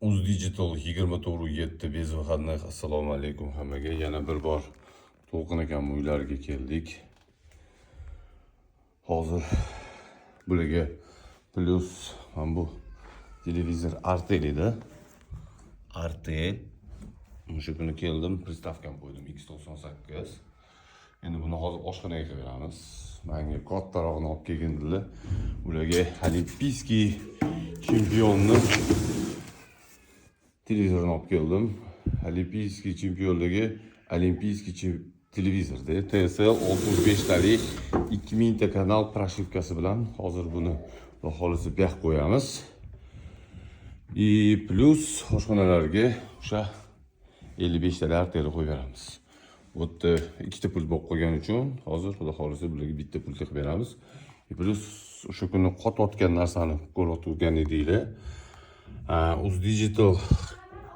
Uz Digital 24/7 bezvahadnaq. Assalomu alaykum hammaga. Yana bir bor To'lqin akam uylariga keldik. Hozir bularga plus mana bu televizor Artel edi. Artel. O'sha kuni keldim, pristavkam qo'ydim X98. Endi buni hozir oshxonaga qilib beramiz. Menga kattarog'ini olib kelgandilar. Ularga Olimpiskiy chempionni televizorini olib keldim. Olimpiskiy chempionligi Olimpiskiy televizorda TSL 65 talik 2000 ta kanal pрошивкасы bilan hozir buni xudo xolisa bu yoqqa qo'yamiz. Plus oshxonalarga o'sha 55 talik Artel qo'yib beramiz. Bu yerda ikkita pult bo'lib qolgani uchun hozir xudo xolisa bularga bitta pult qilib beramiz. Plus o'sha kuni qotayotgan narsani ko'rayotgan edinglar. Uz Digital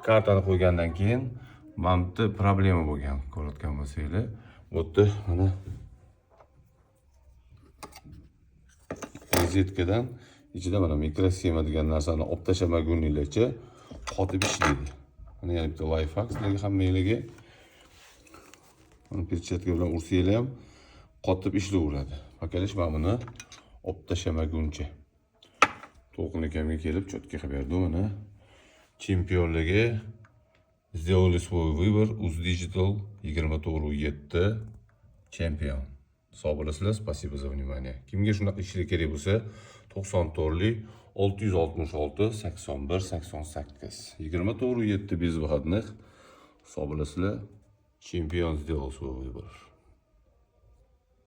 kartani qo'ygandan keyin mana bu problema bo'lgan, ko'rayotgan bo'lsanglar. Bu yerda mana rozetkadan ichida mana mikrosxema degan narsani olib tashlamaguninglarcha qotib ishlaydi. Mana yana bitta lifehack sizlarga hammanglarga. Mana perchatka bilan ursanglar ham qotib ishlayveradi. Bakalish mana buni olib tashlamaguncha. To'lqin akamga kelib cho'tka qilib berdi mana. Chempionligi сделали свой выбор. Uz Digital 24/7 chempion. Sog' bo'lasizlar. Спасибо за внимание. Kimga shunaqa ishlar kerak bo'lsa 94lik 666 81 88 24/7 безвыходных. Sog' bo'lasizlar. Chempion сделал свой выбор.